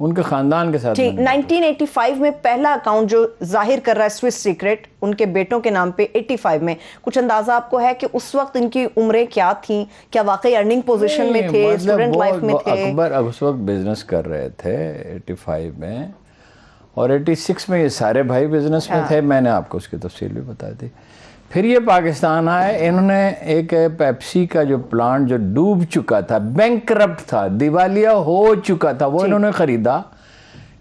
ان کے خاندان کے ساتھ. 1985 میں پہلا اکاؤنٹ جو ظاہر کر رہا ہے سوئس سیکرٹ ان کے بیٹوں کے نام پہ 85 میں، کچھ اندازہ آپ کو ہے کہ اس وقت ان کی عمریں کیا تھیں؟ کیا واقعی ارننگ پوزیشن میں تھے، اسٹوڈنٹ لائف میں تھے؟ اکبر اس وقت بزنس کر رہے تھے 85 میں، اور 86 میں یہ سارے بھائی بزنس میں تھے. میں نے آپ کو اس کی تفصیل بھی بتا دی. پھر یہ پاکستان آئے، انہوں نے ایک پیپسی کا جو پلانٹ جو ڈوب چکا تھا، بینکرپٹ تھا، دیوالیہ ہو چکا تھا، وہ انہوں نے خریدا.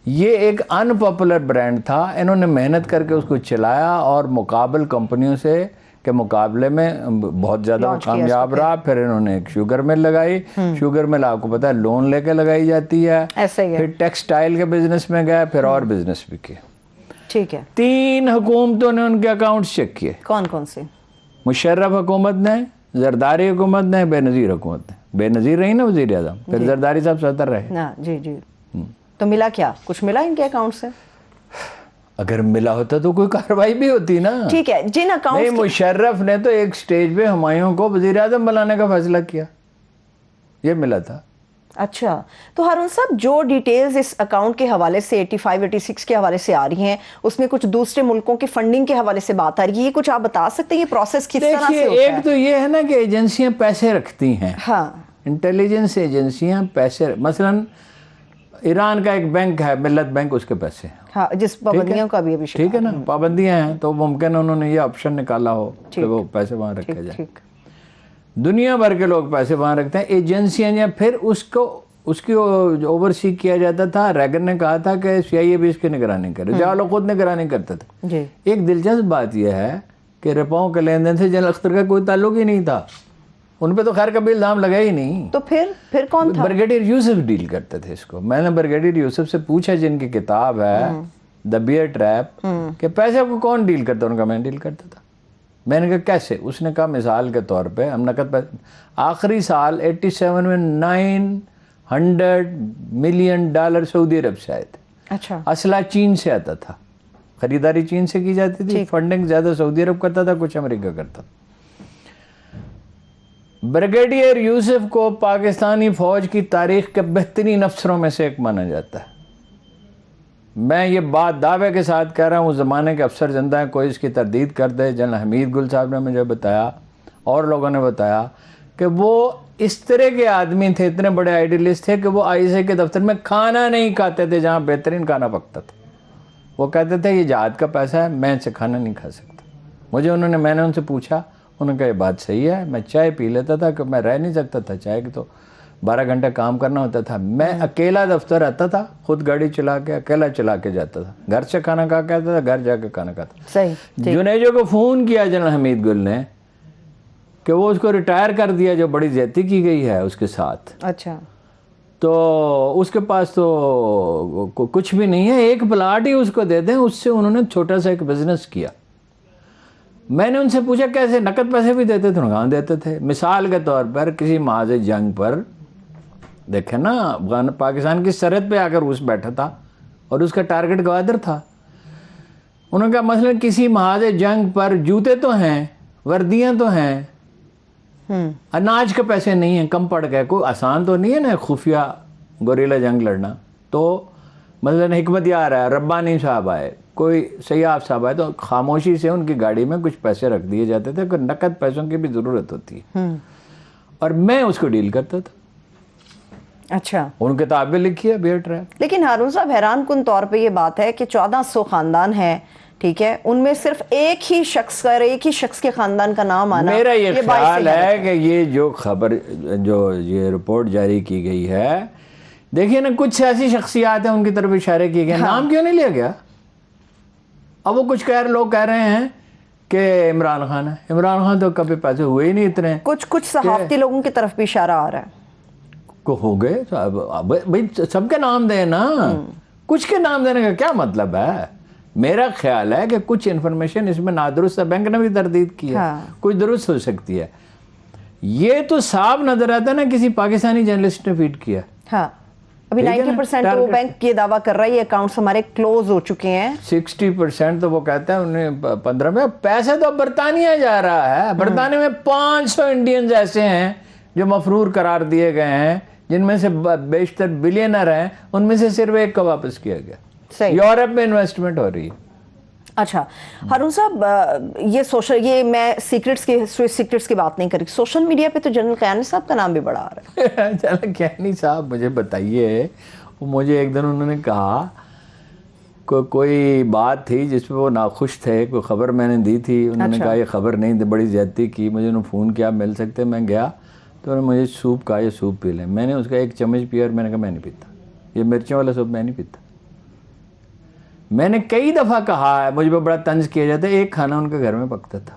یہ ایک ان پاپولر برانڈ تھا، انہوں نے محنت کر کے اس کو چلایا اور مقابل کمپنیوں سے کے مقابلے میں بہت زیادہ کامیاب رہا. پھر انہوں نے ایک شوگر مل لگائی. شوگر مل آپ کو پتا ہے لون لے کے لگائی جاتی ہے. پھر ٹیکسٹائل کے بزنس میں گئے، پھر اور بزنس بھی کیے. ٹھیک ہے. 3 حکومتوں نے ان کے اکاؤنٹس چیک کیے. کون کون سے؟ مشرف حکومت نے، زرداری حکومت نے، بے نظیر حکومت نے. بے نظیر رہی نا وزیر اعظم، پھر زرداری صاحب صدر رہے. جی جی. تو ملا کیا؟ کچھ ملا ان کے اکاؤنٹ سے؟ اگر ملا ہوتا تو کوئی کارروائی بھی ہوتی نا. ٹھیک ہے. جن اکاؤنٹ نہیں، مشرف نے تو ایک سٹیج پہ ہمایوں کو وزیر اعظم بنانے کا فیصلہ کیا، یہ ملا تھا. اچھا، تو ہارون صاحب جو ڈیٹیلز اس اکاؤنٹ کے حوالے سے 85 86 کے حوالے سے آ رہی ہیں، اس میں کچھ دوسرے ملکوں کی فنڈنگ کے حوالے سے بات آ رہی ہے، یہ کچھ آپ بتا سکتے ہیں یہ پروسیس کس طرح سے ہوتا ہے؟ ایک تو یہ ہے نا کہ ایجنسیاں پیسے رکھتی ہیں. ہاں، انٹیلیجنس ایجنسیاں پیسے، مثلا ایران کا ایک بینک ہے ملت بینک، اس کے پیسے ہیں. ہاں، جس پابندیوں کا بھی ابھی ٹھیک ہے نا، پابندیاں ہیں تو ممکن انہوں نے یہ آپشن نکالا ہو کہ وہ پیسے وہاں رکھے جائیں. دنیا بھر کے لوگ پیسے وہاں رکھتے ہیں. ایجنسیاں یا پھر اس کی اوورسی کیا جاتا تھا. ریگن نے کہا تھا کہ CIA بھی اس کی نگرانی کرے، جہاں لوگ خود نگرانی کرتے تھے. ایک دلچسپ بات یہ ہے کہ رپاؤں کے لین دین سے جنرل اختر کا کوئی تعلق ہی نہیں تھا. ان پہ تو خیر کبھی الزام لگا ہی نہیں. تو پھر کون تھا؟ بریگیڈیئر یوسف ڈیل کرتے تھے اس کو. میں نے بریگیڈیئر یوسف سے پوچھا جن کی کتاب ہے دا بیئر ٹریپ کہ پیسے کو کون ڈیل کرتا؟ ان کا میں ڈیل کرتا تھا. میں نے کہا کیسے؟ اس نے کہا مثال کے طور پہ ہم نقد آخری سال 87 میں $900 ملین سعودی عرب سے آئے تھے. اچھا. اسلحہ چین سے آتا تھا، خریداری چین سے کی جاتی تھی، فنڈنگ زیادہ سعودی عرب کرتا تھا، کچھ امریکہ کرتا تھا. بریگیڈیئر یوسف کو پاکستانی فوج کی تاریخ کے بہترین افسروں میں سے ایک مانا جاتا ہے. میں یہ بات دعوے کے ساتھ کہہ رہا ہوں، اس زمانے کے افسر زندہ ہیں، کوئی اس کی تردید کر دے. جنرل حمید گل صاحب نے مجھے بتایا اور لوگوں نے بتایا کہ وہ اس طرح کے آدمی تھے، اتنے بڑے آئیڈیلسٹ تھے کہ وہ ISI کے دفتر میں کھانا نہیں کھاتے تھے جہاں بہترین کھانا پکتا تھا. وہ کہتے تھے یہ جہاد کا پیسہ ہے، میں ان سے کھانا نہیں کھا سکتا. میں نے ان سے پوچھا، انہوں نے کہا یہ بات صحیح ہے. میں چائے پی لیتا تھا کہ میں رہ نہیں سکتا تھا، چائے کی تو 12 گھنٹے کام کرنا ہوتا تھا. میں اکیلا دفتر آتا تھا، خود گاڑی چلا کے اکیلا چلا کے جاتا تھا. گھر سے کھانا کھا کے آتا تھا، گھر جا کے کھانا کھاتا. جنیجو کو فون کیا جنرل حمید گل نے کہ وہ اس کو ریٹائر کر دیا، جو بڑی زیادتی کی گئی ہے اس کے ساتھ. اچھا. تو اس کے پاس تو کچھ بھی نہیں ہے، ایک پلاٹ ہی اس کو دے دیں. اس سے انہوں نے چھوٹا سا ایک بزنس کیا. میں نے ان سے پوچھا کیسے؟ نقد پیسے بھی دیتے تھے؟ کہاں دیتے تھے؟ مثال کے طور پر کسی محاذ جنگ پر دیکھیں نا، پاکستان کی سرحد پہ آ کر روس بیٹھا تھا اور اس کا ٹارگٹ گوادر تھا. انہوں نے کہا مثلا کسی محاذ جنگ پر جوتے تو ہیں، وردیاں تو ہیں، اناج کے پیسے نہیں ہیں، کم پڑ گئے. کوئی آسان تو نہیں ہے نا خفیہ گوریلا جنگ لڑنا. تو مثلا حکمت یار ہے، ربانی صاحب آئے، کوئی سیاف صاحب آئے، تو خاموشی سے ان کی گاڑی میں کچھ پیسے رکھ دیے جاتے تھے کہ نقد پیسوں کی بھی ضرورت ہوتی ہے، اور میں اس کو ڈیل کرتا تھا. اچھا. ان کتابیں لکھی ہے بیئر ٹریپ. لیکن ہارون صاحب حیران کن طور پہ یہ بات ہے کہ 1400 خاندان ہیں، ٹھیک ہے، ان میں صرف ایک ہی شخص کے خاندان کا نام آنا. میرا یہ خیال ہے کہ یہ جو خبر، جو یہ رپورٹ جاری کی گئی ہے، دیکھیے نا کچھ ایسی شخصیات ہیں ان کی طرف اشارے کیے گئے. نام کیوں نہیں لیا گیا؟ اب وہ کچھ لوگ کہہ رہے ہیں کہ عمران خان ہے. عمران خان تو کبھی پیسے ہوئے ہی نہیں اتنے. کچھ صحافتی لوگوں کی طرف بھی اشارہ آ رہا ہے کو ہو گئے. بھائی سب کے نام دیں نا، کچھ کے نام دینے کا کیا مطلب ہے؟ میرا خیال ہے کہ کچھ انفارمیشن اس میں نادرست ہے. بینک نے بھی تردید کی ہے، کچھ درست ہو سکتی ہے. یہ تو صاف نظر آتا ہے نا کسی پاکستانی جرنلسٹ نے فیڈ کیا. ہاں، ابھی 90% تو وہ بینک یہ دعویٰ کر رہا ہے یہ اکاؤنٹس ہمارے کلوز ہو چکے ہیں. 60% تو وہ کہتا ہے انہیں 15 میں. پیسے تو برطانیہ جا رہا ہے. برطانیہ میں 500 انڈینز ایسے ہیں جو مفرور قرار دیے گئے ہیں جن میں سے بیشتر بلینر ہیں، ان میں سے صرف ایک کا واپس کیا گیا۔ یورپ میں انویسٹمنٹ ہو رہی ہے۔ اچھا ہارون صاحب، یہ میں سیکرٹس کی بات نہیں کر رہی، سوشل میڈیا پہ تو جنرل کیانی صاحب کا نام بھی بڑا آ رہا ہے۔ جنرل کیانی صاحب مجھے بتائیے، مجھے ایک دن انہوں نے کہا کوئی بات تھی جس پہ وہ ناخوش تھے، کوئی خبر میں نے دی تھی، انہوں نے کہا یہ خبر نہیں تھی، بڑی زیادتی کی، مجھے انہوں نے فون کیا مل سکتے، میں گیا تو انہوں نے مجھے سوپ کہا یہ سوپ پی لیں، میں نے اس کا ایک چمچ پیا اور میں نے کہا میں نہیں پیتا، یہ مرچوں والا سوپ میں نہیں پیتا۔ میں نے کئی دفعہ کہا ہے، مجھ پہ بڑا طنز کیا جاتا ہے، ایک کھانا ان کے گھر میں پکتا تھا،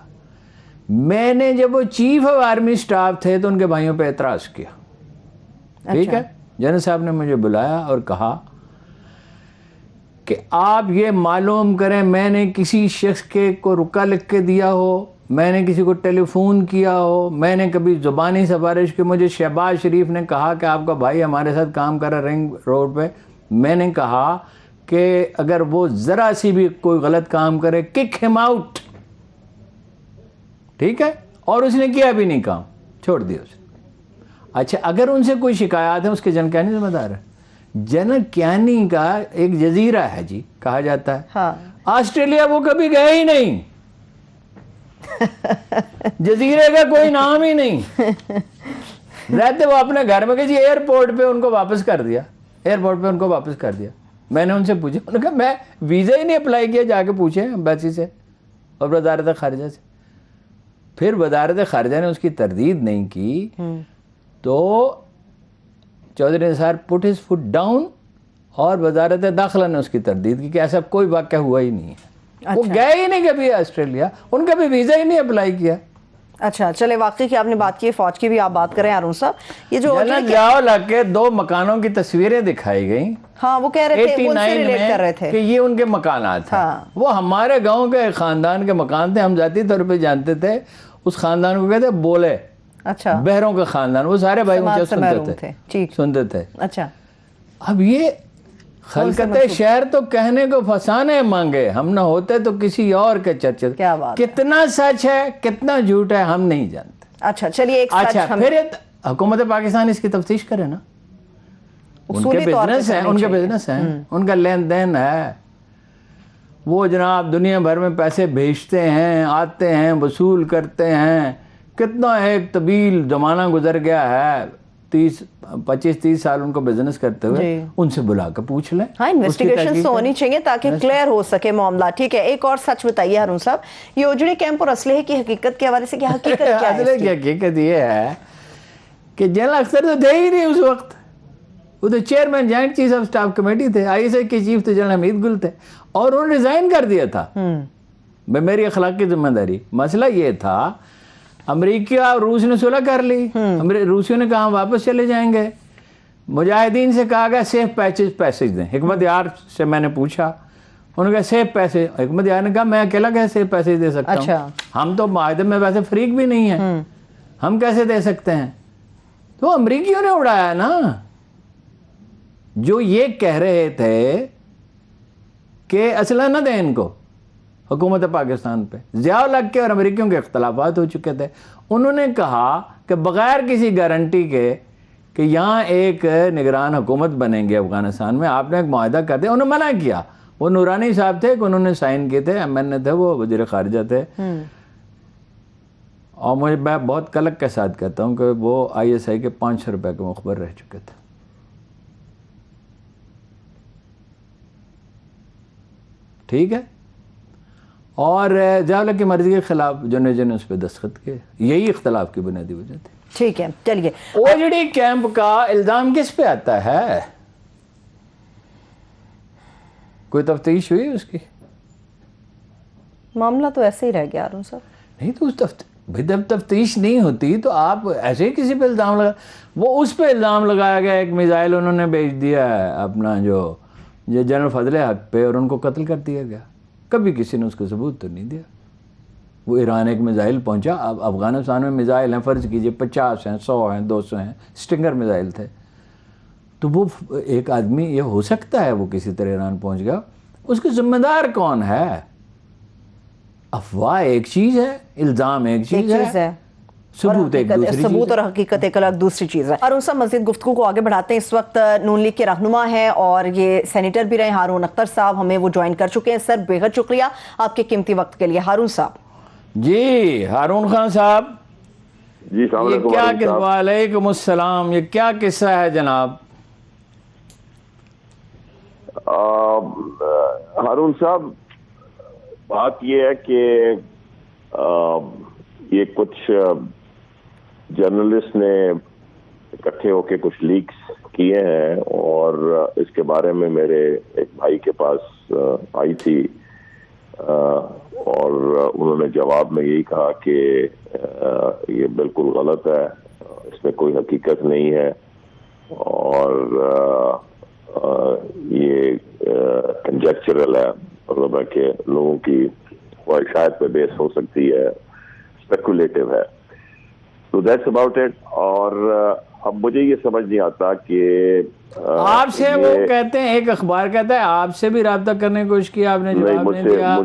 میں نے جب وہ چیف آف آرمی سٹاف تھے تو ان کے بھائیوں پہ اعتراض کیا، ٹھیک ہے، جنرل صاحب نے مجھے بلایا اور کہا کہ آپ یہ معلوم کریں میں نے کسی شخص کو رکا لکھ کے دیا ہو، میں نے کسی کو ٹیلی فون کیا ہو، میں نے کبھی زبانی سفارش کی، مجھے شہباز شریف نے کہا کہ آپ کا بھائی ہمارے ساتھ کام کر رہا رنگ روڈ پہ، میں نے کہا کہ اگر وہ ذرا سی بھی کوئی غلط کام کرے کک ہم آؤٹ، ٹھیک ہے، اور اس نے کیا بھی نہیں کام، چھوڑ دیا اس نے۔ اچھا اگر ان سے کوئی شکایات ہے اس کے جنرل کیانی ذمہ دار ہے؟ جنرل کیانی کا ایک جزیرہ ہے جی، کہا جاتا ہے، آسٹریلیا وہ کبھی گئے ہی نہیں، جزیرے کا کوئی نام ہی نہیں، رہتے وہ اپنے گھر میں کہ جی ایئرپورٹ پہ ان کو واپس کر دیا، ایئرپورٹ پہ ان کو واپس کر دیا۔ میں نے ان سے پوچھا، انہوں نے کہا میں ویزا ہی نہیں اپلائی کیا، جا کے پوچھیں ایمبیسی سے اور وزارت خارجہ سے۔ پھر وزارت خارجہ نے اس کی تردید نہیں کی تو چودھری نثار پٹ ہز فٹ ڈاؤن، اور وزارت داخلہ نے اس کی تردید کی کہ ایسا کوئی واقعہ ہوا ہی نہیں ہے، وہ گئے ہی نہیں کبھی آسٹریلیا، ان کا بھی ویزا ہی نہیں اپلائی کیا۔ اچھا چلے، واقعی کی آپ نے بات کی ہے، فوج کی بھی آپ بات کریں ہارون صاحب، یہ جو ضیاء الحق کے 2 مکانوں کی تصویریں دکھائی گئیں، ہاں وہ کہہ رہے تھے، ان سے ریلیٹ کر رہے تھے کہ یہ ان کے مکانات ہیں، وہ ہمارے گاؤں کے خاندان کے مکان تھے، ہم ذاتی طور پہ جانتے تھے، اس خاندان کو کہتے بولے، اچھا بہروں کا خاندان، وہ سارے بھائی سنتے تھے۔ اچھا اب یہ خلقت شہر تو کہنے کو فسانے مانگے، ہم نہ ہوتے تو کسی اور کے چرچے، کتنا سچ ہے کتنا جھوٹ ہے ہم نہیں جانتے۔ اچھا چلیے، اچھا پھر حکومت پاکستان اس کی تفتیش کرے نا، ان کے بزنس ہیں، ان کا لین دین ہے، وہ جناب دنیا بھر میں پیسے بھیجتے ہیں، آتے ہیں، وصول کرتے ہیں، کتنا ایک طویل زمانہ گزر گیا ہے، 25-30 سال ان کو بزنس کرتے ہوئے، ان سے بلا کے پوچھ لیں۔ ہاں انویسٹیگیشن تو ہونی چاہیے تاکہ کلیئر ہو سکے معاملہ، ٹھیک ہے۔ ایک اور سچ بتائیے ہارون صاحب، یہ اجڑی کیمپ اور اسلحے کی حقیقت کے حوالے سے کیا حقیقت کیا ہے؟ اسلحے کی حقیقت یہ ہے کہ جنرل اختر تو تھے ہی نہیں اس وقت، وہ تو chairman joint chief of staff committee تھے، آئی ایس آئی کے چیف تو جنرل حمید گل تھے، اور انہوں نے ریزائن کر دیا تھا، میری اخلاقی ذمہ داری۔ مسئلہ یہ تھا امریکہ اور روس نے صلح کر لی، روسیوں نے کہا واپس چلے جائیں گے، مجاہدین سے کہا گیا سیف پیسج دیں، حکمت یار سے میں نے پوچھا، انہوں نے کہا سیف پیسج، حکمت یار نے کہا میں اکیلا کیسے سیف پیسج دے سکتا ہوں، ہم تو معاہدے میں ویسے فریق بھی نہیں ہیں، ہم کیسے دے سکتے ہیں؟ تو امریکیوں نے اڑایا نا، جو یہ کہہ رہے تھے کہ اسلحہ نہ دیں ان کو حکومت پاکستان پہ، ضیاء الحق کے اور امریکیوں کے اختلافات ہو چکے تھے، انہوں نے کہا کہ بغیر کسی گارنٹی کے کہ یہاں ایک نگران حکومت بنیں گے افغانستان میں، آپ نے ایک معاہدہ کر دیا، انہوں نے منع کیا، وہ نورانی صاحب تھے کہ انہوں نے سائن کیے تھے، ایم این اے تھے، وہ وزیر خارجہ تھے، اور میں بہت کلک کے ساتھ کہتا ہوں کہ وہ آئی ایس آئی کے 500 روپے کے مخبر رہ چکے تھے، ٹھیک ہے، اور ضیاء الحق کی مرضی کے خلاف جنہوں نے اس پہ دستخط کیے، یہی اختلاف کی بنیادی وجہ تھی۔ ٹھیک ہے چلیے، اوجڑی کیمپ کا الزام کس پہ آتا ہے؟ کوئی تفتیش ہوئی اس کی؟ معاملہ تو ایسے ہی رہ گیا ہارون صاحب۔ نہیں تو جب تفتیش نہیں ہوتی تو آپ ایسے ہی کسی پہ الزام لگا، وہ اس پہ الزام لگایا گیا ایک میزائل انہوں نے بھیج دیا ہے اپنا جو جنرل فضل حق پہ، اور ان کو قتل کر دیا گیا، کبھی کسی نے اس کو ثبوت تو نہیں دیا۔ وہ ایران ایک میزائل پہنچا، اب افغانستان میں میزائل ہیں، فرض کیجئے 50 ہیں، 100 ہیں، 200 ہیں، سٹنگر میزائل تھے، تو وہ ایک آدمی، یہ ہو سکتا ہے وہ کسی طرح ایران پہنچ گیا، اس کے ذمہ دار کون ہے؟ افواہ ایک چیز ہے، الزام ایک چیز ہے، ثبوت اور حقیقت ایک الگ دوسری چیز ہے. ہارون صاحب مزید گفتگو کو آگے بڑھاتے ہیں. اس وقت نون لیگ کے رہنما ہیں اور یہ سینیٹر بھی رہے ہارون اختر صاحب, ہمیں وہ جوائن کر چکے ہیں. سر بےحد شکریہ آپ کے قیمتی وقت کے لیے. ہارون صاحب. جی ہارون خان صاحب, جی السلام علیکم. وعلیکم السلام. یہ کیا قصہ ہے جناب؟ ہارون صاحب, بات یہ ہے کہ یہ کچھ جرنلسٹ نے اکٹھے ہو کے کچھ لیکس کیے ہیں اور اس کے بارے میں میرے ایک بھائی کے پاس آئی تھی اور انہوں نے جواب میں یہی کہا کہ یہ بالکل غلط ہے, اس میں کوئی حقیقت نہیں ہے اور یہ کنجیکچرل ہے, مطلب ہے کہ لوگوں کی خواہشات پہ بیس ہو سکتی ہے, اسپیکولیٹو ہے. تو دیٹس اباؤٹ اٹ. اور اب مجھے یہ سمجھ نہیں آتا کہ آپ سے وہ کہتے ہیں, ایک اخبار کہتا ہے آپ سے بھی رابطہ کرنے کی کوشش کی, آپ نے جواب نہیں دیا.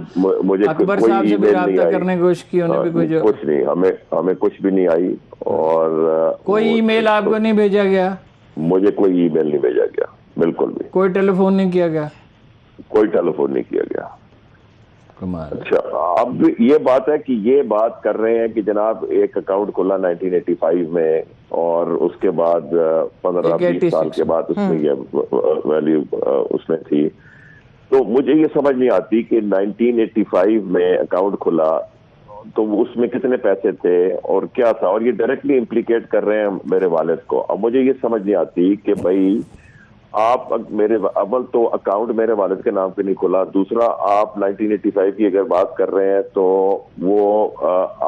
اکبر صاحب سے بھی رابطہ کرنے کی کوشش کی, انہیں بھی کچھ نہیں, ہمیں کچھ بھی نہیں آئی. اور کوئی ای میل آپ کو نہیں بھیجا گیا؟ مجھے کوئی ای میل نہیں بھیجا گیا, بالکل بھی. کوئی ٹیلی فون نہیں کیا گیا؟ کوئی ٹیلی فون نہیں کیا گیا. کمال. اچھا, اب یہ بات ہے کہ یہ بات کر رہے ہیں کہ جناب ایک اکاؤنٹ کھلا 1985 میں اور اس کے بعد 15-20 سال کے بعد اس میں یہ ویلیو اس میں تھی. تو مجھے یہ سمجھ نہیں آتی کہ 1985 میں اکاؤنٹ کھلا تو اس میں کتنے پیسے تھے اور کیا تھا, اور یہ ڈائریکٹلی امپلیکیٹ کر رہے ہیں میرے والد کو. اب مجھے یہ سمجھ نہیں آتی کہ بھائی آپ میرے اول تو اکاؤنٹ میرے والد کے نام پہ نہیں کھلا, دوسرا آپ 1985 کی اگر بات کر رہے ہیں تو وہ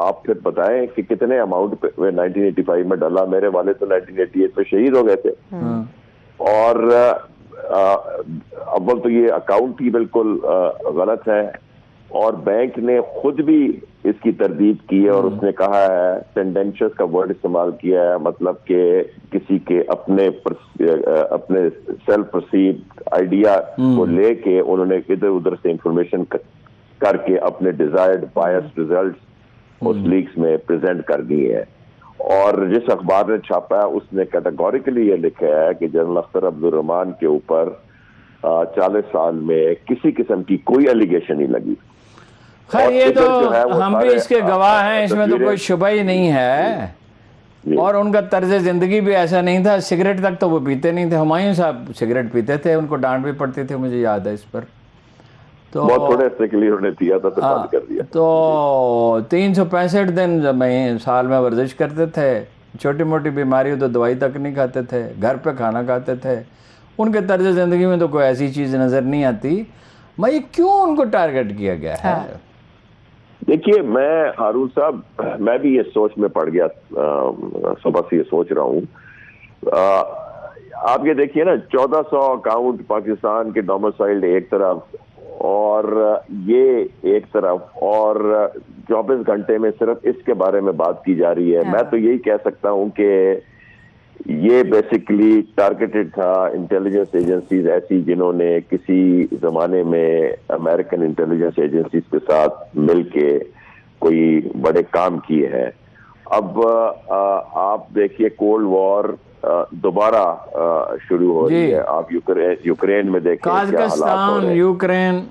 آپ پھر بتائیں کہ کتنے اماؤنٹ 1985 میں ڈالا. میرے والد تو 1988 میں شہید ہو گئے تھے. اور اول تو یہ اکاؤنٹ ہی بالکل غلط ہے اور بینک نے خود بھی اس کی تردید کی ہے اور اس نے کہا ہے, ٹینڈنشس کا ورڈ استعمال کیا ہے, مطلب کہ کسی کے اپنے سیلف پرسیوڈ آئیڈیا کو لے کے انہوں نے ادھر ادھر سے انفارمیشن کر کے اپنے ڈیزائرڈ بائس ریزلٹس اس لیکس میں پریزنٹ کر دیے ہیں. اور جس اخبار نے چھاپا ہے اس نے کیٹیگوریکلی یہ لکھا ہے کہ جنرل اختر عبدالرحمان کے اوپر 40 سال میں کسی قسم کی کوئی ایلیگیشن نہیں لگی. خیر یہ تو ہم بھی اس کے گواہ ہیں, اس میں تو کوئی شبہ ہی نہیں ہے. اور ان کا طرز زندگی بھی ایسا نہیں تھا, سگریٹ تک تو وہ پیتے نہیں تھے. ہمایوں صاحب سگریٹ پیتے تھے, ان کو ڈانٹ بھی پڑتی تھی, مجھے یاد ہے اس پر. تو بہت تھوڑے عرصے کے لیے انہوں نے دیا تھا, بند کر دیا. تو 365 دن سال میں ورزش کرتے تھے, چھوٹی موٹی بیماری ہو تو دوائی تک نہیں کھاتے تھے, گھر پہ کھانا کھاتے تھے. ان کے طرز زندگی میں تو کوئی ایسی چیز نظر نہیں آتی. میں یہ کیوں ان کو ٹارگٹ کیا گیا ہے؟ دیکھیے میں ہارون صاحب, میں بھی یہ سوچ میں پڑ گیا, صبح سے یہ سوچ رہا ہوں. آپ یہ دیکھیے نا, 1400 اکاؤنٹ پاکستان کے ڈومسائلڈ ایک طرف اور یہ ایک طرف, اور 24 گھنٹے میں صرف اس کے بارے میں بات کی جا رہی ہے. میں تو یہی کہہ سکتا ہوں کہ یہ بیسیکلی ٹارگیٹڈ تھا انٹیلیجنس ایجنسیز ایسی جنہوں نے کسی زمانے میں امریکن انٹیلیجنس ایجنسیز کے ساتھ مل کے کوئی بڑے کام کیے ہیں. اب آپ دیکھیے کولڈ وار دوبارہ شروع ہو رہی ہے. آپ یوکرین میں دیکھیں کیا حالات ہو رہے ہیں, یوکرین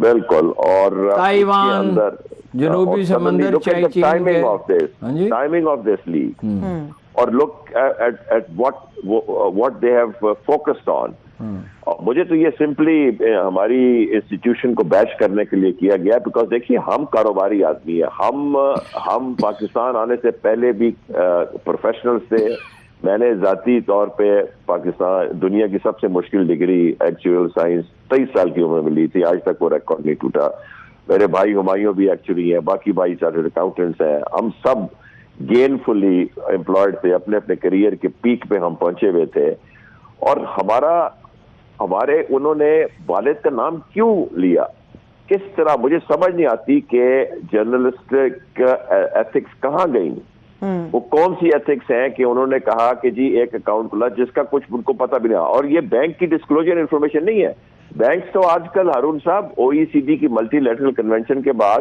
بالکل, اور تائیوان, جنوبی سمندر, ٹائمنگ آف دس لیگ, اور look at what they have focused on. مجھے تو یہ سمپلی ہماری انسٹیٹیوشن کو بیش کرنے کے لیے کیا گیا, بیکاز دیکھیے ہم کاروباری آدمی ہیں, ہم پاکستان آنے سے پہلے بھی پروفیشنلز تھے. میں نے ذاتی طور پہ پاکستان دنیا کی سب سے مشکل ڈگری ایکچوئل سائنس 23 سال کی عمر میں لی تھی, آج تک وہ ریکارڈ نہیں ٹوٹا. میرے بھائی ہمایوں بھی ایکچولی ہیں, باقی بھائی چارٹرڈ اکاؤنٹنٹس ہیں, ہم سب گین فلی امپلائڈ تھے, اپنے اپنے کریئر کے پیک پہ ہم پہنچے ہوئے تھے. اور ہمارے انہوں نے والد کا نام کیوں لیا, کس طرح, مجھے سمجھ نہیں آتی کہ جرنلسٹک ایتھکس کہاں گئیں. وہ کون سی ایتھکس ہیں کہ انہوں نے کہا کہ جی ایک اکاؤنٹ کھلا جس کا کچھ ان کو پتہ بھی نہیں. اور یہ بینک کی ڈسکلوجر انفارمیشن نہیں ہے. بینکس تو آج کل ہارون صاحب او ای سی ڈی کی ملٹی لیٹرل کنونشن کے بعد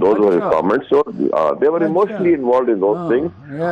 Those were his comments, so they were emotionally involved in those things.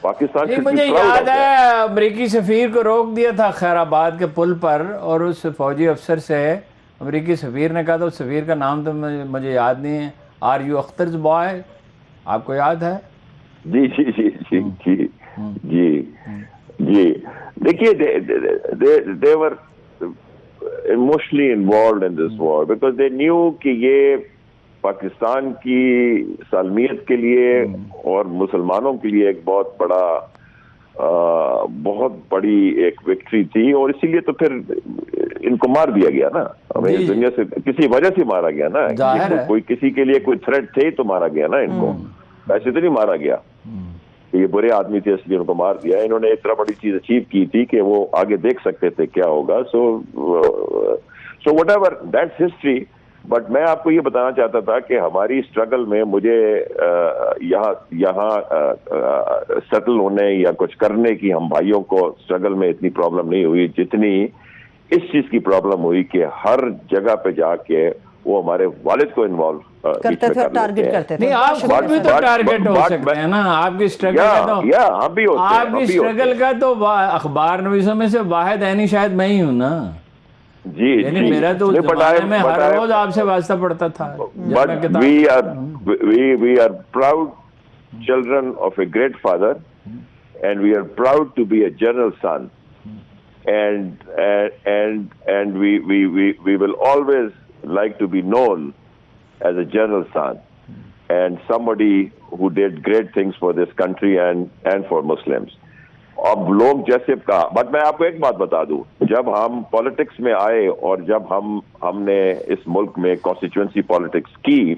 Pakistan مجھے یاد ہے امریکی سفیر کو روک دیا تھا خیر آباد کے پل پر، اور اس فوجی افسر سے امریکی سفیر نے کہا تھا، اس سفیر کا نام تو مجھے یاد نہیں ہے، آر یو اخترز بوائے، آپ کو یاد ہے؟ جی جی جی جی جی جی جی دیکھیے they were emotionally involved in this war because they knew کہ یہ پاکستان کی سالمیت کے لیے اور مسلمانوں کے لیے ایک بہت بڑی ایک وکٹری تھی، اور اسی لیے تو پھر ان کو مار دیا گیا نا، دنیا سے کسی وجہ سے مارا گیا نا، کوئی کسی کے لیے کوئی تھریٹ تھے تو مارا گیا نا ان کو، ایسے تو نہیں مارا گیا، یہ برے آدمی تھے اس لیے ان کو مار دیا. انہوں نے اتنا بڑی چیز اچیو کی تھی کہ وہ آگے دیکھ سکتے تھے کیا ہوگا. So what ever that's history. But میں آپ کو یہ بتانا چاہتا تھا کہ ہماری اسٹرگل میں مجھے یہاں سیٹل ہونے یا کچھ کرنے کی ہم بھائیوں کو اسٹرگل میں اتنی پرابلم نہیں ہوئی جتنی اس چیز کی پرابلم ہوئی کہ ہر جگہ پہ جا کے وہ ہمارے والد کو انوالو کرتے تھے، ٹارگٹ کرتے تھے. نہیں آپ خود بھی تو ٹارگٹ ہو سکتے ہیں نا، آپ کی اسٹرگل کا تو اخبار نویسوں میں سے واحد عینی شاید میں ہی ہوں نا. جی یعنی میرا تو اس زمانے میں ہر روز آپ سے واسطہ پڑتا تھا. we are proud children of a great father and we are proud to be a general son and we will always like to be known as a general son and somebody who did great things for this country and for Muslims. اب لوگ جیسے کہا، but میں آپ کو ایک بات بتا دوں، جب ہم پالیٹکس میں آئے اور جب ہم نے اس ملک میں کانسٹیچوئنسی پالیٹکس کی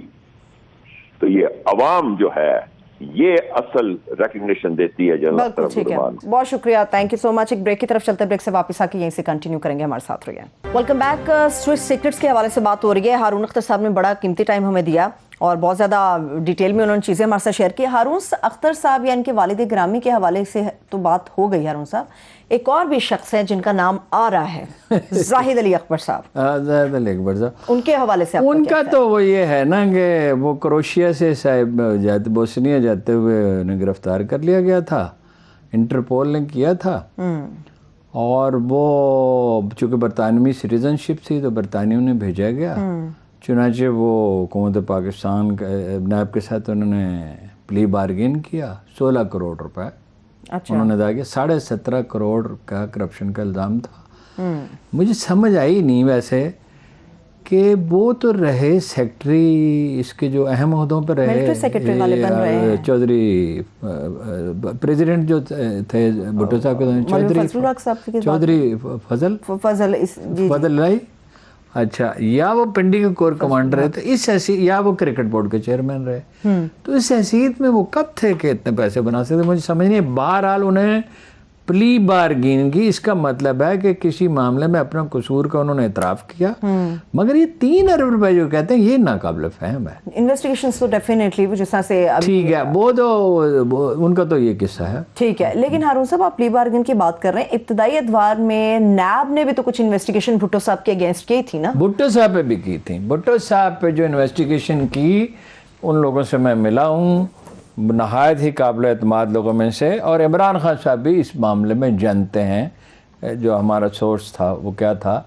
تو یہ عوام جو ہے یہ اصل ریکگنیشن دیتی ہے. بالکل ٹھیک ہے، بہت شکریہ، تھینک یو سو مچ. ایک بریک کی طرف چلتے، بریک سے واپس آ کے یہیں سے کنٹینیو کریں گے، ہمارے ساتھ رہیے. Welcome back. سوئس سیکرٹس کے حوالے سے بات ہو رہی ہے. ہارون اختر صاحب نے بڑا قیمتی ٹائم ہمیں دیا اور بہت زیادہ ڈیٹیل میں انہوں نے چیزیں ہمارے ساتھ شیئر کی. ہارون اختر صاحب یا ان کے والد گرامی کے حوالے سے تو بات ہو گئی. ہارون صاحب، ایک اور بھی شخص ہے جن کا نام آ رہا ہے، زاہد علی اکبر صاحب. زاہد علی اکبر صاحب، ان کے حوالے سے ان کا تو وہ یہ ہے نا کہ وہ کروشیا سے بوسنیا جاتے ہوئے انہیں گرفتار کر لیا گیا تھا، انٹرپول نے کیا تھا، اور وہ چونکہ برطانوی سٹیزن شپ تھی تو برطانیوں نے بھیجا گیا. چنانچہ وہ حکومت پاکستان نیب کے ساتھ انہوں نے پلی بارگین کیا. 16 کروڑ روپے انہوں نے ادا کیا. 17.5 کروڑ کا کرپشن کا الزام تھا. مجھے سمجھ آئی نہیں ویسے کہ وہ تو رہے سیکٹری، اس کے جو اہم عہدوں پہ رہے، چودھری پریزیڈنٹ جو تھے بھٹو صاحب کے، چودھری فضل لائی، اچھا، یا وہ پنڈی کے کور کمانڈر رہے تھے اس حیثیت، یا وہ کرکٹ بورڈ کے چیئرمین رہے. تو اس حیثیت میں وہ کب تھے کہ اتنے پیسے بنا سکتے؟ مجھے سمجھ نہیں. بہرحال انہیں پلی بارگین کی، اس کا مطلب ہے کہ کسی معاملے میں اپنا قصور کا انہوں نے اعتراف کیا. مگر یہ 3 ارب روپے جو کہتے ہیں یہ ناقابل فہم ہے. انویسٹیگیشن تو ڈیفینیٹلی جس طرح سے ٹھیک ہے، وہ تو ان کا تو یہ قصہ ہے. ٹھیک ہے، لیکن ہارون صاحب آپ پلی بارگین کی بات کر رہے ہیں، ابتدائی ادوار میں نیب نے بھی تو کچھ انویسٹیگیشن بھٹو صاحب کے اگینسٹ کی تھی نا؟ بھٹو صاحب پہ بھی کی تھی. بھٹو صاحب پہ جو انویسٹیگیشن کی ان لوگوں سے میں ملا ہوں، نہایت ہی قابل اعتماد لوگوں میں سے، اور عمران خان صاحب بھی اس معاملے میں جانتے ہیں. جو ہمارا سورس تھا وہ کیا تھا،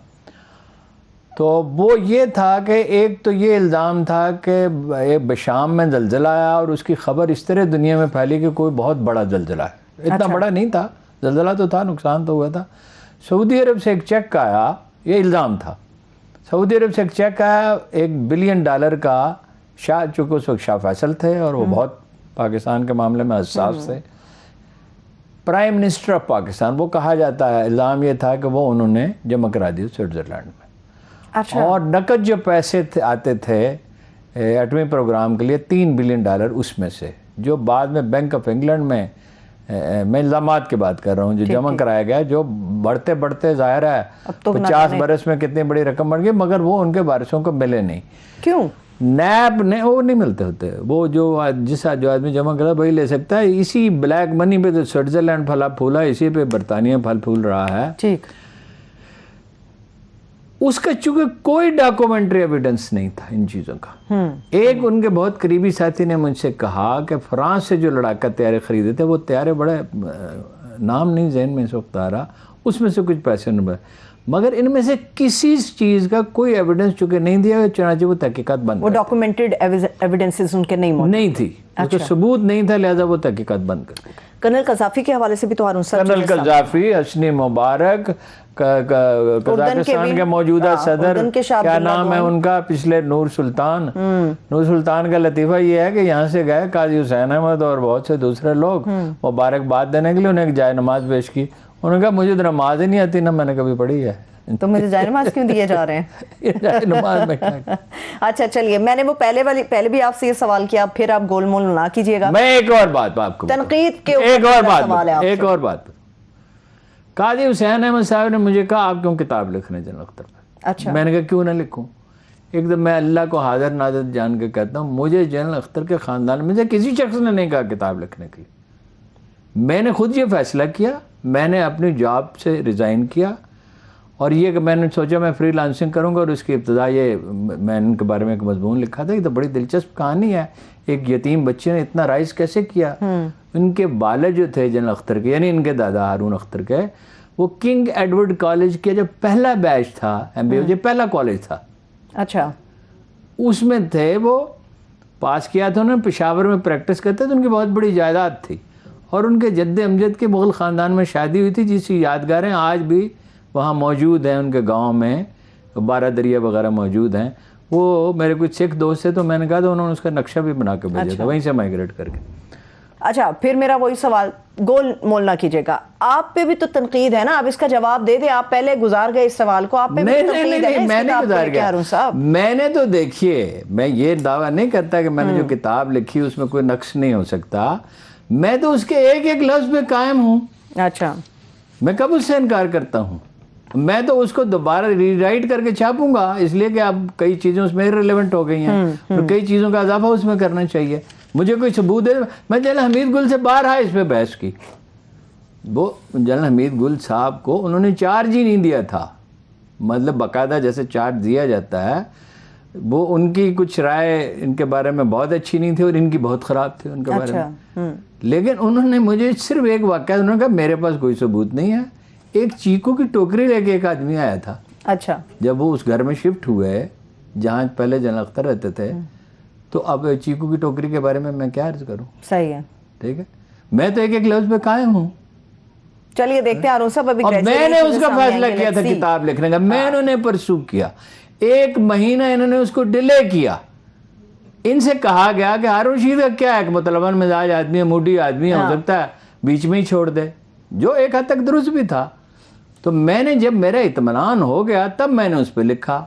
تو وہ یہ تھا کہ ایک تو یہ الزام تھا کہ بشام میں زلزلہ آیا اور اس کی خبر اس طرح دنیا میں پھیلی کہ کوئی بہت بڑا زلزلہ ہے. اتنا بڑا نہیں تھا، زلزلہ تو تھا، نقصان تو ہوا تھا. سعودی عرب سے ایک چیک آیا، یہ الزام تھا. سعودی عرب سے ایک چیک آیا $1 بلین کا. شاہ چونکہ اس وقت شاہ فیصل تھے اور وہ بہت پاکستان کے معاملے میں حساس تھے، پرائم منسٹر آف پاکستان وہ کہا جاتا ہے. الزام یہ تھا کہ وہ انہوں نے جمع کرا دی سوئٹزرلینڈ میں. اور نقد جو پیسے آتے تھے ایٹمی پروگرام کے لیے $3 بلین اس میں سے، جو بعد میں بینک آف انگلینڈ میں الزامات کی بات کر رہا ہوں، جو جمع کرایا گیا، جو بڑھتے بڑھتے ظاہر ہے 50 برس میں کتنی بڑی رقم بڑھ گئی، مگر وہ ان کے وارثوں کو ملے نہیں. کیوں؟ نیب نے، وہ نہیں ملتے ہوتے. وہ جو آدمی جمع کرا وہی لے سکتا ہے. اسی بلیک منی پہ تو سوئٹزرلینڈ پھلا پھولا، اسی پہ برطانیہ پھل پھول رہا ہے. ٹھیک. اس کا چونکہ کوئی ڈاکومنٹری ایویڈنس نہیں تھا ان چیزوں کا. ایک ان کے بہت قریبی ساتھی نے مجھ سے کہا کہ فرانس سے جو لڑاکا طیارے خریدے تھے وہ طیارے بڑے نام نہیں ذہن میں اس وقت آ رہا, اس میں سے کچھ پیسے نہیں, مگر ان میں سے کسی چیز کا کوئی ایویڈنس چونکہ نہیں دیا, چنانچہ وہ تحقیقات بند, وہ ڈاکومنٹڈ ایویڈنسز ان کے نہیں تھی, اس کا ثبوت نہیں تھا, لہذا وہ تحقیقات بند کر دی. کرنل قذافی کے حوالے سے بھی تو ہارون صاحب, کرنل قذافی, حسنی مبارک, قزاقستان کے موجودہ صدر, کیا نام ہے ان کا, پچھلے نور سلطان کا لطیفہ یہ ہے کہ یہاں سے گئے قاضی حسین احمد اور بہت سے دوسرے لوگ مبارکباد دینے کے لیے, انہیں ایک جائے نماز پیش کی. انہوں نے کہا مجھے تو نماز ہی نہیں آتی, نہ میں نے کبھی پڑھی ہے, تو مجھے جائے نماز کیوں دیے جا رہے ہیں؟ جائے نماز میں اچھا چلیے, میں نے وہ پہلے بھی آپ سے یہ سوال کیا, پھر آپ گول مول نہ کیجئے گا. میں ایک اور بات آپ کو تنقید کے ایک اور بات, قاضی حسین احمد صاحب نے مجھے کہا آپ کیوں کتاب لکھ رہے ہیں جنرل اختر پر؟ اچھا, میں نے کہا کیوں نہ لکھوں. ایک دم میں اللہ کو حاضر ناظر جان کے کہتا ہوں, مجھے جنرل اختر کے خاندان میں سے کسی شخص نے نہیں کہا کتاب لکھنے کے لیے. میں نے خود یہ فیصلہ کیا, میں نے اپنی جاب سے ریزائن کیا, اور یہ کہ میں نے سوچا میں فری لانسنگ کروں گا, اور اس کی ابتدا یہ میں ان کے بارے میں ایک مضمون لکھا تھا. یہ تو بڑی دلچسپ کہانی ہے, ایک یتیم بچے نے اتنا رائز کیسے کیا. ان کے والد جو تھے جنرل اختر کے, یعنی ان کے دادا ہارون اختر کے, وہ کنگ ایڈورڈ کالج کے جو پہلا بیچ تھا, یہ پہلا کالج تھا, اچھا اس میں تھے. وہ پاس کیا تھا انہوں نے, پشاور میں پریکٹس کرتے تھے, ان کی بہت بڑی جائیداد تھی, اور ان کے جد امجد کے مغل خاندان میں شادی ہوئی تھی, جس کی یادگاریں آج بھی وہاں موجود ہیں. ان کے گاؤں میں 12 دریا وغیرہ موجود ہیں. وہ میرے کچھ سکھ دوست تھے, تو میں نے کہا تھا, انہوں نے اس کا نقشہ بھی بنا کے بھیجا تھا, وہیں سے مائگریٹ کر کے. اچھا, پھر میرا وہی سوال, گول مول نہ کیجیے گا, آپ پہ بھی تو تنقید ہے نا, آپ اس کا جواب دے دیں. آپ پہلے گزار گئے اس سوال کو, آپ پہ بھی تنقید ہے. میں نہیں گزار گیا ہارون صاحب. میں نے تو دیکھیے, میں یہ دعویٰ نہیں کرتا کہ میں نے جو کتاب لکھی اس میں کوئی نقص نہیں ہو سکتا, میں تو اس کے ایک ایک لفظ پہ قائم ہوں. اچھا, میں کب اس سے انکار کرتا ہوں. میں تو اس کو دوبارہ ری رائٹ کر کے چھاپوں گا, اس لیے کہ اب کئی چیزیں اس میں ریلیونٹ ہو گئی ہیں, اور کئی چیزوں کا اضافہ اس میں کرنا چاہیے. مجھے کوئی ثبوت ہے. میں جنرل حمید گل سے بارہا اس پہ بحث کی. وہ جنرل حمید گل صاحب کو انہوں نے چارج ہی نہیں دیا تھا, مطلب باقاعدہ جیسے چارج دیا جاتا ہے. وہ ان کی کچھ رائے ان کے بارے میں بہت اچھی نہیں تھی, اور ان کی بہت خراب تھی ان کے بارے میں. لیکن انہوں نے مجھے صرف ایک واقعہ, انہوں نے کہا میرے پاس کوئی ثبوت نہیں ہے. ایک چیکو کی ٹوکری لے کے ایک آدمی آیا تھا. اچھا, جب وہ اس گھر میں شفٹ ہوئے جہاں پہلے جنرل اختر رہتے تھے, تو اب چیکو کی ٹوکری کے بارے میں کیا عرض کروں. صحیح ہے, ٹھیک ہے, میں تو ایک ایک لفظ پہ قائم ہوں. چلیے دیکھتے ہیں ہارون صاحب. ابھی میں نے اس کا فیصلہ کیا تھا کتاب لکھنے کا, میں انہوں نے پرسو کیا, 1 مہینہ انہوں نے اس کو ڈیلے کیا. ان سے کہا گیا کہ ہارون رشید کا کیا ہے, مطلباً مزاج آدمی ہے, موڈی آدمی ہے, ہو سکتا ہے بیچ میں ہی چھوڑ دے, جو ایک حد تک درست بھی تھا. تو میں نے جب میرا اطمینان ہو گیا تب میں نے اس پہ لکھا,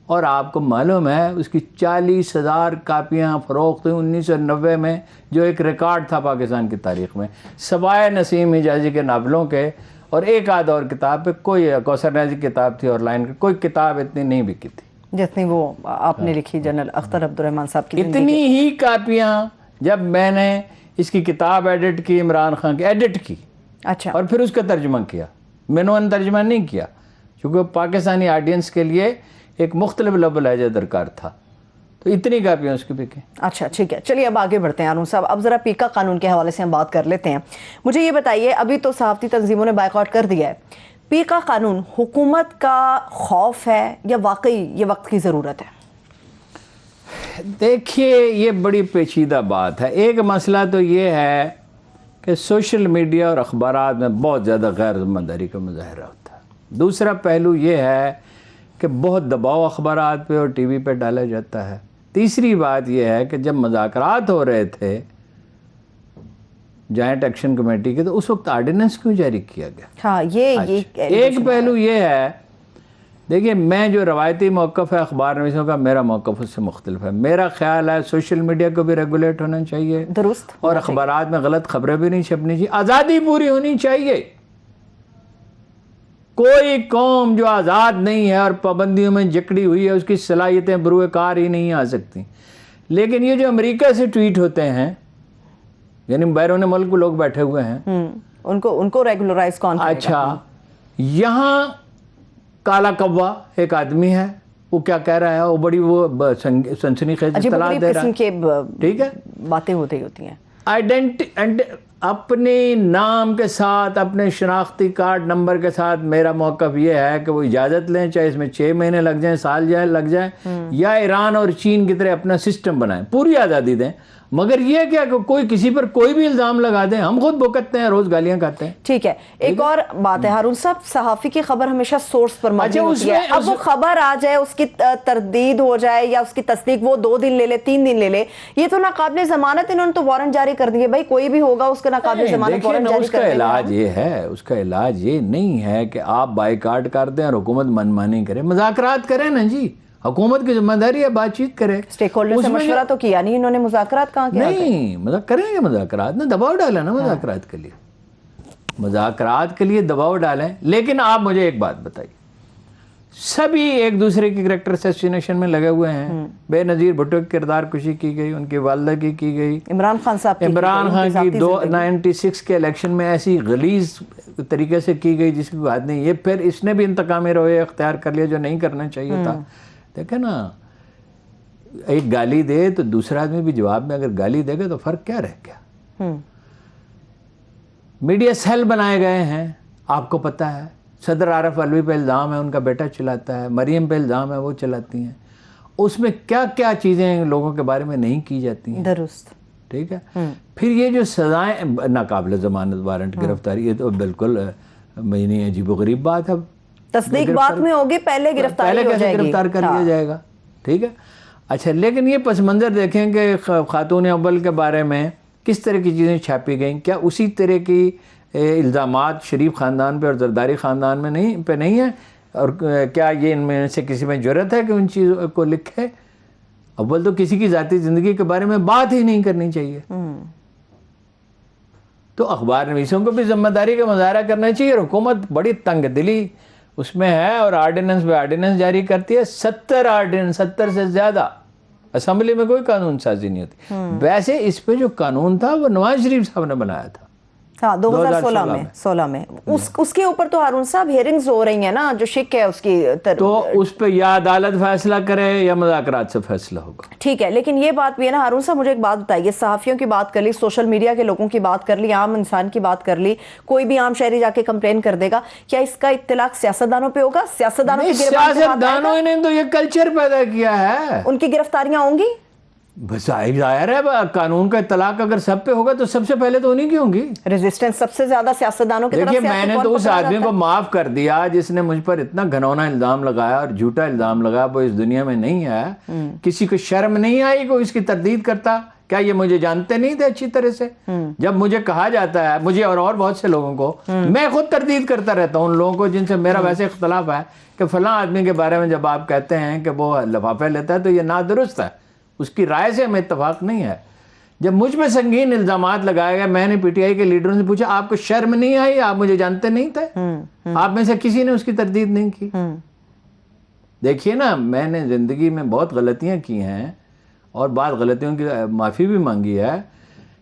اور آپ کو معلوم ہے اس کی 40,000 کاپیاں فروخت ہوئی 1990 میں, جو ایک ریکارڈ تھا پاکستان کی تاریخ میں, سوائے نسیم حجازی کے ناولوں کے, اور ایک آدھ اور کتاب پہ. کوئی کوثر نیازی کی کتاب تھی اور لائن کی, کوئی کتاب اتنی نہیں بکی تھی جتنی وہ آپ نے لکھی جنرل اختر عبد الرحمان صاحب کی. اتنی ہی کاپیاں جب میں نے اس کی کتاب ایڈٹ کی, عمران خان کی ایڈٹ کی, اچھا, اور پھر اس کا ترجمہ کیا. میں نے ترجمہ نہیں کیا کیونکہ پاکستانی آڈینس کے لیے ایک مختلف لب لہجہ درکار تھا, تو اتنی کاپیاں اس کی بکیں. اچھا ٹھیک ہے, چلیے اب آگے بڑھتے ہیں ہارون صاحب. اب ذرا پیکا قانون کے حوالے سے ہم بات کر لیتے ہیں. مجھے یہ بتائیے, ابھی تو صحافتی تنظیموں نے بائیکاٹ کر دیا ہے, پیکا قانون حکومت کا خوف ہے یا واقعی یہ وقت کی ضرورت ہے؟ دیکھیے یہ بڑی پیچیدہ بات ہے. ایک مسئلہ تو یہ ہے کہ سوشل میڈیا اور اخبارات میں بہت زیادہ غیر ذمہ داری کا مظاہرہ ہوتا ہے. دوسرا پہلو یہ ہے کہ بہت دباؤ اخبارات پہ اور ٹی وی پہ ڈالا جاتا ہے. تیسری بات یہ ہے کہ جب مذاکرات ہو رہے تھے جوائنٹ ایکشن کمیٹی کے, تو اس وقت آرڈیننس کیوں جاری کیا گیا؟ ہاں, یہ ایک پہلو یہ ہے, دیکھیے میں جو روایتی موقف ہے اخبار نویسوں کا, میرا موقف اس سے مختلف ہے. میرا خیال ہے سوشل میڈیا کو بھی ریگولیٹ ہونا چاہیے, درست, اور اخبارات میں غلط خبریں بھی نہیں چھپنی چاہیے. آزادی پوری ہونی چاہیے. کوئی قوم جو آزاد نہیں ہے اور پابندیوں میں جکڑی ہوئی ہے, اس کی صلاحیتیں بروئے کار ہی نہیں آ سکتی. لیکن یہ جو امریکہ سے ٹویٹ ہوتے ہیں, یعنی بیرون ملک لوگ بیٹھے ہوئے ہیں, ان کو ریگولرائز کون کرے گا؟ اچھا, یہاں کالا کوا ایک آدمی ہے, وہ کیا کہہ رہا ہے, وہ بڑی وہ سنسنی خیز اطلاع دے رہا ہے, ٹھیک ہے, باتیں ہوتی ہیں. اپنے نام کے ساتھ, اپنے شناختی کارڈ نمبر کے ساتھ میرا موقف یہ ہے کہ وہ اجازت لیں, چاہے اس میں 6 مہینے لگ جائیں, سال لگ جائیں, یا ایران اور چین کی طرح اپنا سسٹم بنائیں, پوری آزادی دیں. مگر یہ کیا کہ کوئی کسی پر کوئی بھی الزام لگا دیں, ہم خود بھگتتے ہیں, روز گالیاں کھاتے ہیں. ٹھیک ہے, ایک اور بات ہے ہارون صاحب, صحافی کی خبر ہمیشہ سورس پر مبنی ہوتی ہے. اب وہ خبر آ جائے, اس کی تردید ہو جائے یا اس کی تصدیق وہ 2 دن لے لے, 3 دن لے لے, یہ تو ناقابل ضمانت. انہوں نے تو وارنٹ جاری کر دیے, بھائی کوئی بھی ہوگا اس کا ناقابل ضمانت وارنٹ جاری کر دیں. علاج یہ ہے, اس کا علاج یہ نہیں ہے کہ آپ بائیکاٹ کر دیں اور حکومت منمانی کرے, مذاکرات کریں نا جی, حکومت کی ذمہ داری ہے بات چیت کرے. اسٹیک ہولڈر سے مشورہ تو کیا نہیں انہوں نے, مذاکرات کہاں کیا؟ نہیں کریں گے مذاکرات, نا دباؤ ڈالیں نا مذاکرات کے لیے, مذاکرات کے لیے دباؤ ڈالیں. لیکن آپ مجھے ایک بات بتائیے, سبھی ایک دوسرے کی کریکٹر اسیسینیشن میں لگے ہوئے ہیں. بے نظیر بھٹو کی کردار کشی کی گئی, ان کی والدہ کی گئی, عمران خان صاحب عمران خان کی 96 کے الیکشن میں ایسی غلیظ طریقے سے کی گئی جس کی بات نہیں. یہ پھر اس نے بھی انتقامی رویہ اختیار کر لیا جو نہیں کرنا چاہیے تھا. دیکھیں نا, ایک گالی دے تو دوسرا آدمی بھی جواب میں اگر گالی دے گا تو فرق کیا رہ گیا. میڈیا سیل بنائے گئے ہیں, آپ کو پتہ ہے, صدر عارف علوی پہ الزام ہے, ان کا بیٹا چلاتا ہے, مریم پہ الزام ہے, وہ چلاتی ہیں. اس میں کیا کیا چیزیں لوگوں کے بارے میں نہیں کی جاتی ہیں. درست, ٹھیک ہے. پھر یہ جو سزائیں, ناقابل ضمانت وارنٹ گرفتاری, یہ تو بالکل نہیں عجیب و غریب بات ہے. تصدیق بات میں ہوگی, پہلے گرفتاری ہو جائے گی, گرفتار کر لیا جائے گا. ٹھیک ہے. اچھا, لیکن یہ پس منظر دیکھیں کہ خاتون اول کے بارے میں کس طرح کی چیزیں چھاپی گئیں. کیا اسی طرح کی الزامات شریف خاندان پہ اور زرداری خاندان میں نہیں ہیں؟ اور کیا یہ ان میں سے کسی میں جرأت ہے کہ ان چیزوں کو لکھے؟ اول تو کسی کی ذاتی زندگی کے بارے میں بات ہی نہیں کرنی چاہیے. تو اخبار نویسوں کو بھی ذمہ داری کا مظاہرہ کرنا چاہیے. اور حکومت بڑی تنگ دلی اس میں ہے, اور آرڈیننس پہ آرڈیننس جاری کرتی ہے. 70 آرڈیننس, 70 سے زیادہ. اسمبلی میں کوئی قانون سازی نہیں ہوتی. ویسے اس پہ جو قانون تھا وہ نواز شریف صاحب نے بنایا تھا, 2016 میں. اس کے اوپر تو ہارون صاحب ہیئرنگز ہو رہی ہیں نا, جو شک ہے اس کی, تو اس پہ یا عدالت فیصلہ کرے یا مذاکرات سے فیصلہ ہوگا. ٹھیک ہے, لیکن یہ بات بھی ہے نا ہارون صاحب, مجھے ایک بات بتائیے, صحافیوں کی بات کر لی, سوشل میڈیا کے لوگوں کی بات کر لی, عام انسان کی بات کر لی, کوئی بھی عام شہری جا کے کمپلین کر دے گا, کیا اس کا اطلاق سیاستدانوں پہ ہوگا؟ سیاستدانوں نے تو یہ کلچر پیدا کیا ہے, ان کی گرفتاریاں ہوں گی. بس ظاہر ہے, قانون کا اطلاق اگر سب پہ ہوگا تو سب سے پہلے تو انہیں کی ہوں گی. ریزسٹنس سب سے زیادہ سیاستدانوں کی طرف سے. دیکھیے, میں نے تو اس آدمی کو معاف کر دیا جس نے مجھ پر اتنا گھنونا الزام لگایا اور جھوٹا الزام لگایا, وہ اس دنیا میں نہیں ہے. کسی کو شرم نہیں آئی کوئی اس کی تردید کرتا؟ کیا یہ مجھے جانتے نہیں تھے اچھی طرح سے؟ جب مجھے کہا جاتا ہے, مجھے اور بہت سے لوگوں کو, میں خود تردید کرتا رہتا ہوں ان لوگوں کو جن سے میرا ویسے اختلاف ہے, کہ فلاں آدمی کے بارے میں جب آپ کہتے ہیں کہ وہ لفافے لیتا ہے تو یہ نادرست ہے, اس کی رائے سے ہمیں اتفاق نہیں ہے. جب مجھ پہ سنگین الزامات لگائے گئے, میں نے پی ٹی آئی کے لیڈروں سے پوچھا, آپ کو شرم نہیں آئی؟ آپ مجھے جانتے نہیں تھے؟ آپ میں سے کسی نے اس کی تردید نہیں کی. دیکھیے نا, میں نے زندگی میں بہت غلطیاں کی ہیں اور بعض غلطیوں کی معافی بھی مانگی ہے,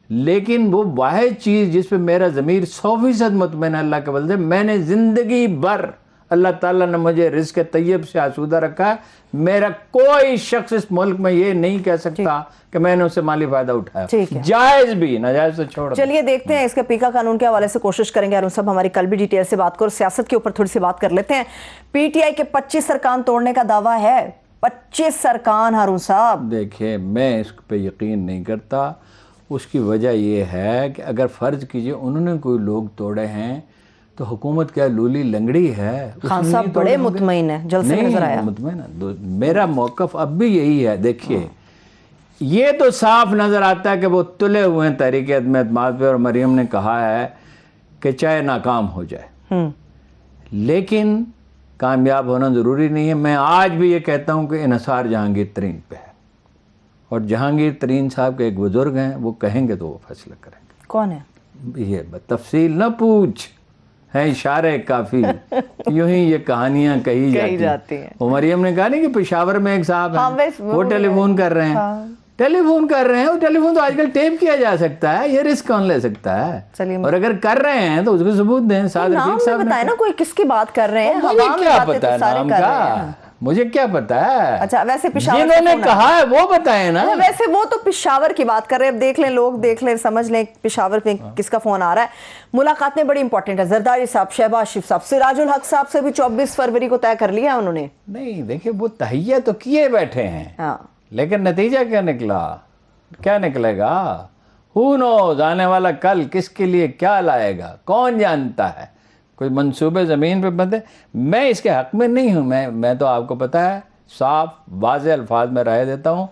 لیکن وہ واحد چیز جس پہ میرا ضمیر 100% مطمئن ہے اللہ کے بدلے, میں نے زندگی بھر اللہ تعالیٰ نے مجھے رزق طیب سے آسودہ رکھا. میرا کوئی شخص اس ملک میں یہ نہیں کہہ سکتا کہ میں نے اس سے مالی فائدہ اٹھایا, جائز بھی ناجائز سے چھوڑ. چلیے دیکھتے ہیں, اس کے پیکا قانون کے حوالے سے کوشش کریں گے ہارون صاحب, ہماری کل بھی ڈیٹیل سے بات کرو, سیاست کے اوپر تھوڑی سی بات کر لیتے ہیں. پی ٹی آئی کے 25 ارکان توڑنے کا دعویٰ ہے, 25 ارکان ہارون صاحب. دیکھیں, میں اس پہ یقین نہیں کرتا. اس کی وجہ یہ ہے کہ اگر فرض کیجئے انہوں نے کوئی لوگ توڑے ہیں تو حکومت کیا لولی لنگڑی ہے؟ خان صاحب بڑے مطمئن ہیں, جلسے میں نظر آیا. مطمئن ہے, میرا موقف اب بھی یہی ہے. دیکھیے, یہ تو صاف نظر آتا ہے کہ وہ تلے ہوئے ہیں تحریک عدم اعتماد پہ, اور مریم نے کہا ہے کہ چاہے ناکام ہو جائے, لیکن کامیاب ہونا ضروری نہیں ہے. میں آج بھی یہ کہتا ہوں کہ انحصار جہانگیر ترین پہ ہے, اور جہانگیر ترین صاحب کے ایک بزرگ ہیں, وہ کہیں گے تو وہ فیصلہ کریں گے. کون ہے یہ؟ تفصیل نہ پوچھ, ہے اشارے کافی, یوں ہی یہ کہانیاں کہی جاتی ہیں. وہ مریم نے کہا نہیں کہ پشاور میں ایک صاحب ہیں, وہ ٹیلی فون کر رہے ہیں, ٹیلی فون کر رہے ہیں، وہ ٹیلی فون تو آج کل ٹیپ کیا جا سکتا ہے، یہ رسک کون لے سکتا ہے؟ اور اگر کر رہے ہیں تو اس کو ثبوت دیں. سعد رفیق صاحب بتائیں نا کوئی کس کی بات کر رہے ہیں، مجھے کیا پتا نام کا، مجھے کیا پتا ہے. اچھا ویسے پشاور جنہوں نے کہا ہے وہ بتائیں نا. ویسے وہ تو پشاور کی بات کر رہے ہیں، اب دیکھ لیں لوگ، دیکھ لیں سمجھ لیں پشاور پہ کس کا فون آ رہا ہے. ملاقاتیں بڑی امپورٹنٹ ہے، زرداری صاحب، شہباز شریف صاحب، سراج الحق صاحب سے بھی 24 فروری کو طے کر لیا انہوں نے. نہیں دیکھیں وہ تہیہ تو کیے بیٹھے ہیں، لیکن نتیجہ کیا نکلا، کیا نکلے گا؟ ہو نوز، آنے والا کل کس کے لیے کیا لائے گا کون جانتا ہے. کوئی منصوبے زمین پہ بندے، میں اس کے حق میں نہیں ہوں. میں تو آپ کو پتہ ہے صاف واضح الفاظ میں رائے دیتا ہوں.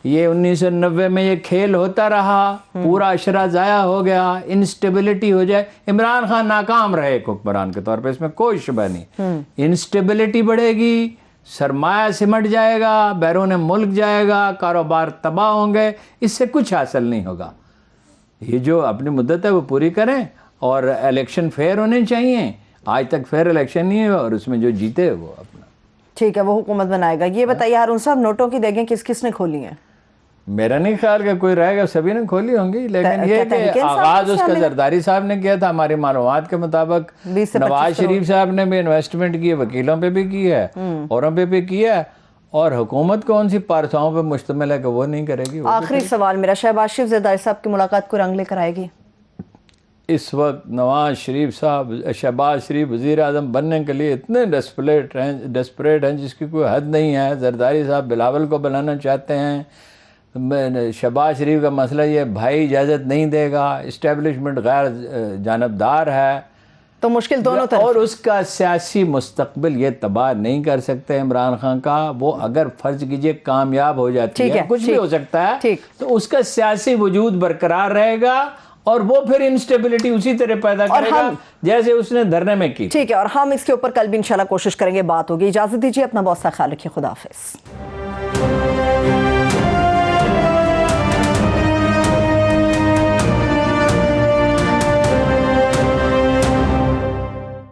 یہ 1990 میں یہ کھیل ہوتا رہا، پورا اشرا ضائع ہو گیا، انسٹیبلٹی ہو جائے. عمران خان ناکام رہے ایک حکمران کے طور پہ، اس میں کوئی شبہ نہیں. انسٹیبلٹی بڑھے گی، سرمایہ سمٹ جائے گا، بیرون ملک جائے گا، کاروبار تباہ ہوں گے، اس سے کچھ حاصل نہیں ہوگا. یہ جو اپنی مدت ہے وہ پوری کریں، اور الیکشن فیئر ہونے چاہیے. آج تک فیئر الیکشن نہیں ہے، اور اس میں جو جیتے وہ اپنا ٹھیک ہے وہ حکومت بنائے گا. یہ بتائیے ہارون صاحب، نوٹوں کی دیگیں کس کس نے کھولی ہیں؟ میرا نہیں خیال کہ کوئی رہے گا، سبھی نے کھولی ہوں گی، لیکن یہ کہ آغاز اس کا زرداری صاحب نے کیا تھا. ہماری معلومات کے مطابق نواز شریف صاحب نے بھی انویسٹمنٹ کی ہے، وکیلوں پہ بھی کی ہے، اوروں پہ بھی کی ہے، اور حکومت کون سی پارساؤں پہ مشتمل ہے کہ وہ نہیں کرے گی. آخری سوال میرا، شہباز شریف زرداری صاحب کی ملاقات کو رنگ لے کر آئے گی؟ اس وقت نواز شریف صاحب، شہباز شریف وزیر اعظم بننے کے لیے اتنے ڈسپریٹ ہیں جس کی کوئی حد نہیں ہے. زرداری صاحب بلاول کو بنانا چاہتے ہیں. شہباز شریف کا مسئلہ یہ بھائی اجازت نہیں دے گا، اسٹیبلشمنٹ غیر جانبدار ہے، تو مشکل دونوں طرف. اور اس کا سیاسی مستقبل یہ تباہ نہیں کر سکتے عمران خان کا. وہ اگر فرض کیجئے کامیاب ہو جاتی ہے، کچھ بھی ہو سکتا ہے، تو اس کا سیاسی وجود برقرار رہے گا، اور وہ پھر انسٹیبلٹی اسی طرح پیدا کرے گا جیسے اس نے دھرنے میں کی. ٹھیک ہے، اور ہم اس کے اوپر کل بھی انشاءاللہ کوشش کریں گے، بات ہوگی. اجازت دیجیے، اپنا بہت سا خیال رکھیے، خدا حافظ.